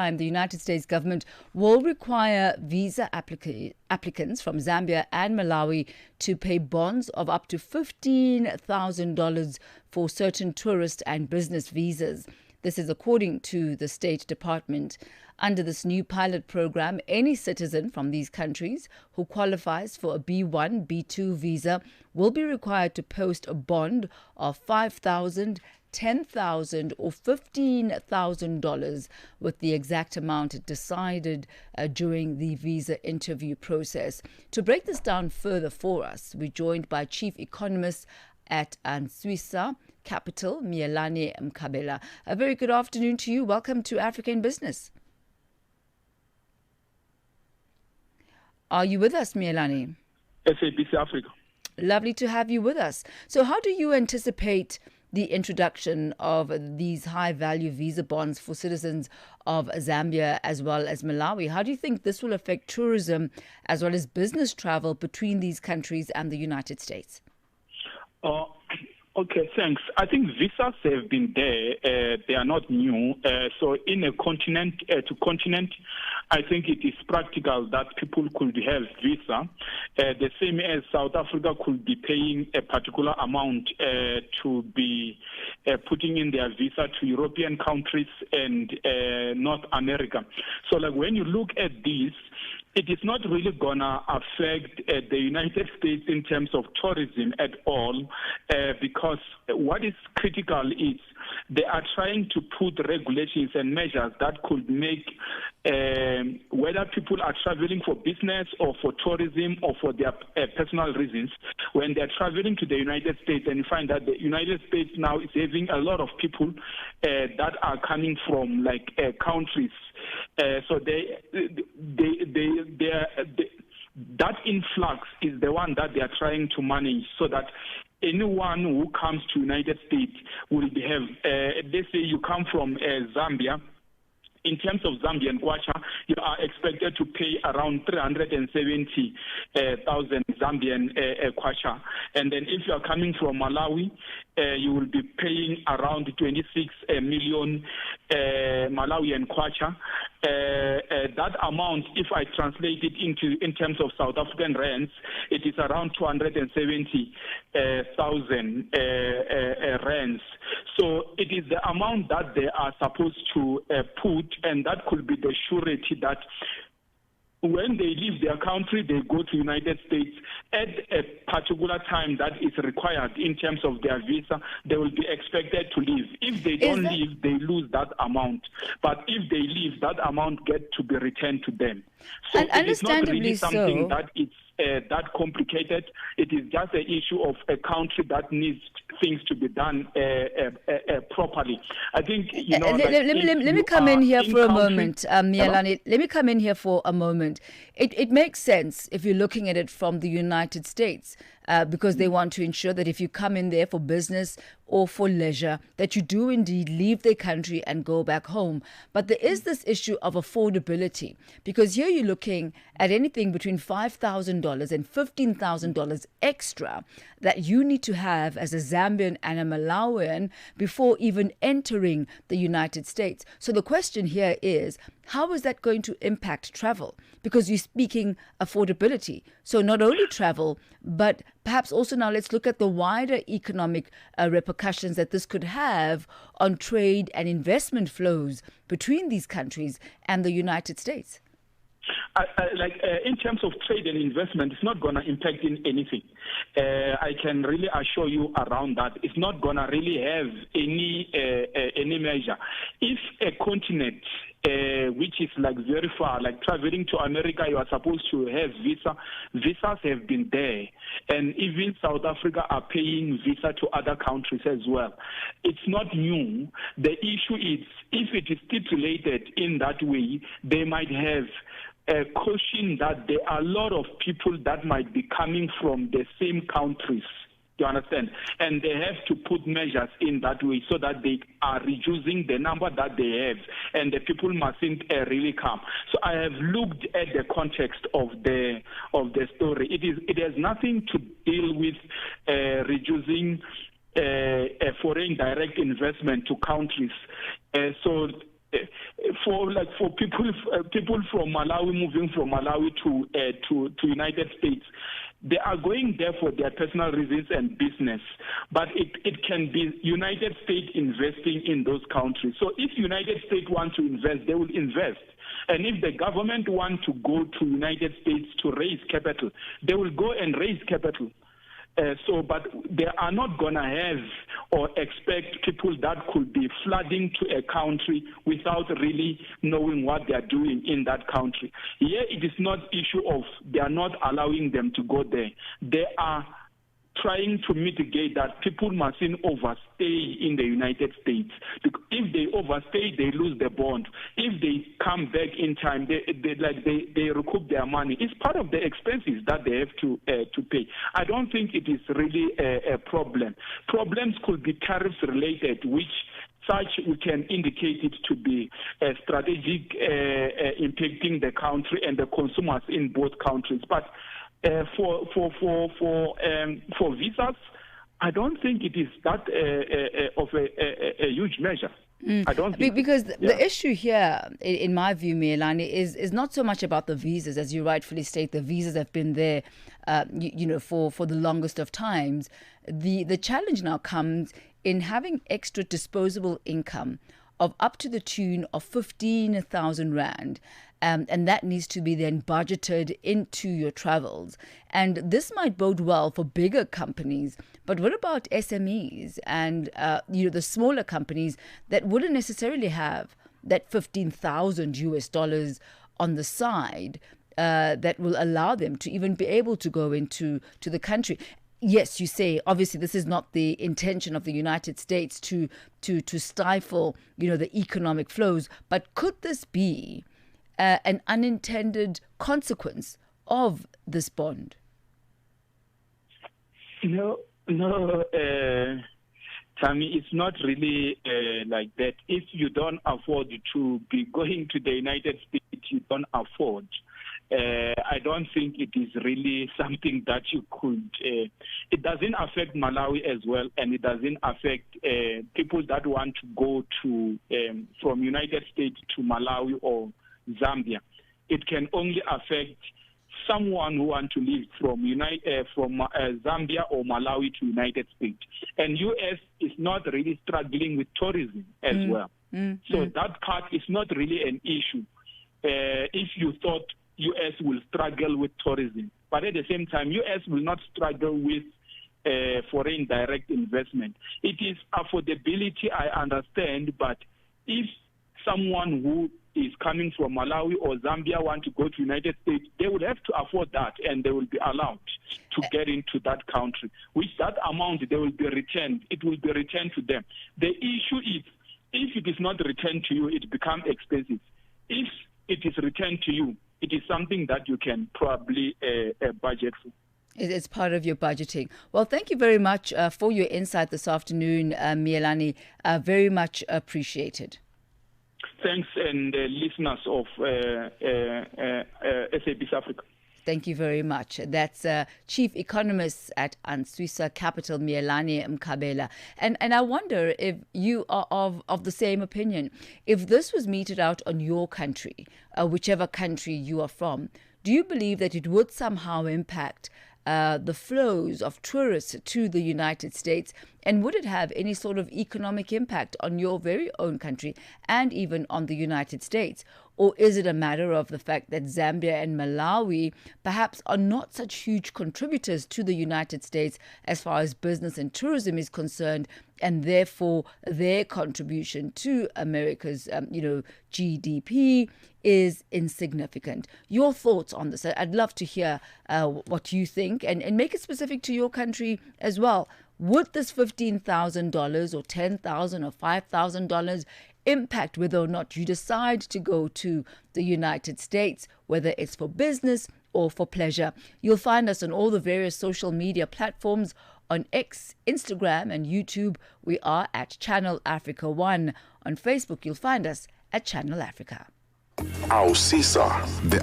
The United States government will require visa applicants from Zambia and Malawi to pay bonds of up to $15,000 for certain tourist and business visas. This is according to the State Department. Under this new pilot program, any citizen from these countries who qualifies for a B1, B2 visa will be required to post a bond of $5,000, $10,000 or $15,000, with the exact amount decided during the visa interview process. To break this down further for us, we're joined by Chief Economist at Antswisa Capital, Miyelani Mkhabela. A very good afternoon to you. Welcome to Africa in Business. Are you with us, Miyelani? SABC Africa. Lovely to have you with us. So how do you anticipate the introduction of these high-value visa bonds for citizens of Zambia as well as Malawi? How do you think this will affect tourism as well as business travel between these countries and the United States? Okay, thanks. I think visas have been there. They are not new. So in a continent to continent, I think it is practical that people could have visa. The same as South Africa could be paying a particular amount to be putting in their visa to European countries and North America. So like when you look at this, it is not really going to affect the United States in terms of tourism at all, because what is critical is they are trying to put regulations and measures that could make whether people are traveling for business or for tourism or for their personal reasons, when they're traveling to the United States, and you find that the United States now is having a lot of people that are coming from like countries. So that influx is the one that they are trying to manage, so that anyone who comes to United States will have, let's say you come from Zambia. In terms of Zambian kwacha, you are expected to pay around 370,000 Zambian kwacha. And then if you are coming from Malawi, you will be paying around 26 million Malawian kwacha. That amount, if I translate it in terms of South African rands, it is around 270,000 rands. So it is the amount that they are supposed to put, and that could be the surety that when they leave their country, they go to United States at a particular time that is required in terms of their visa, they will be expected to leave. If they don't leave, they lose that amount. But if they leave, that amount gets to be returned to them. So and it is not really something so. that it's that complicated. It is just an issue of a country that needs things to be done properly. I think, you know... Let me come in here for a moment, Miyelani. Let me come in here for a moment. It makes sense if you're looking at it from the United States, because they want to ensure that if you come in there for business or for leisure, that you do indeed leave the country and go back home. But there is this issue of affordability, because here you're looking at anything between $5,000 and $15,000 extra that you need to have as a Zambian and a Malawian before even entering the United States. So the question here is, how is that going to impact travel? Because you're speaking affordability. So not only travel, but perhaps also now let's look at the wider economic repercussions that this could have on trade and investment flows between these countries and the United States. In terms of trade and investment, it's not going to impact in anything. I can really assure you around that. It's not going to really have any measure. If a continent which is like very far, like traveling to America, you are supposed to have visa. Visas have been there, and even South Africa are paying visa to other countries as well. It's not new. The issue is if it is stipulated in that way, they might have a caution that there are a lot of people that might be coming from the same countries. You understand? And they have to put measures in that way so that they are reducing the number that they have, and the people mustn't really come. So I have looked at the context of the story. It has nothing to deal with reducing foreign direct investment to countries. So for people from Malawi moving from Malawi to United States, they are going there for their personal reasons and business, but it can be United States investing in those countries. So if United States want to invest, they will invest. And if the government want to go to United States to raise capital, they will go and raise capital. But they are not going to have or expect people that could be flooding to a country without really knowing what they are doing in that country. Here, it is not issue of they are not allowing them to go there. They are trying to mitigate that people mustn't overstay in the United States. If they overstay, they lose the bond. If they come back in time, they recoup their money. It's part of the expenses that they have to pay. I don't think it is really a problem. Problems could be tariffs related, which we can indicate it to be strategic, impacting the country and the consumers in both countries. But for visas, I don't think it is that of a huge measure. I don't think because the issue here, in my view, Miyelani, is not so much about the visas, as you rightfully state. The visas have been there, for the longest of times. The challenge now comes in having extra disposable income of up to the tune of 15,000 rand. And that needs to be then budgeted into your travels. And this might bode well for bigger companies. But what about SMEs and the smaller companies that wouldn't necessarily have that $15,000 on the side that will allow them to even be able to go into the country? Yes, you say, obviously, this is not the intention of the United States to stifle, the economic flows. But could this be an unintended consequence of this bond? No, Thami, it's not really like that. If you don't afford to be going to the United States, you don't afford. I don't think it is really something that you could. It doesn't affect Malawi as well, and it doesn't affect people that want to go to from United States to Malawi or Zambia. It can only affect someone who wants to live from Zambia or Malawi to United States. And U.S. is not really struggling with tourism as well. So that part is not really an issue. If you thought U.S. will struggle with tourism, but at the same time, U.S. will not struggle with foreign direct investment. It is affordability, I understand, but if someone who is coming from Malawi or Zambia want to go to United States, they will have to afford that, and they will be allowed to get into that country. Which that amount, they will be returned. It will be returned to them. The issue is, if it is not returned to you, it becomes expensive. If it is returned to you, it is something that you can probably budget for. It's part of your budgeting. Well, thank you very much for your insight this afternoon, Miyelani. Very much appreciated. Thanks, and listeners of SABC Africa. Thank you very much. That's Chief Economist at Antswisa Capital, Miyelani Mkhabela. And I wonder if you are of the same opinion. If this was meted out on your country, whichever country you are from, do you believe that it would somehow impact the flows of tourists to the United States? And would it have any sort of economic impact on your very own country and even on the United States? Or is it a matter of the fact that Zambia and Malawi perhaps are not such huge contributors to the United States as far as business and tourism is concerned, and therefore their contribution to America's, GDP is insignificant? Your thoughts on this? I'd love to hear what you think, and make it specific to your country as well. Would this $15,000 or $10,000 or $5,000 impact whether or not you decide to go to the United States, whether it's for business or for pleasure? You'll find us on all the various social media platforms. On X, Instagram and YouTube, we are at Channel Africa 1. On Facebook, you'll find us at Channel Africa. Antswisa, the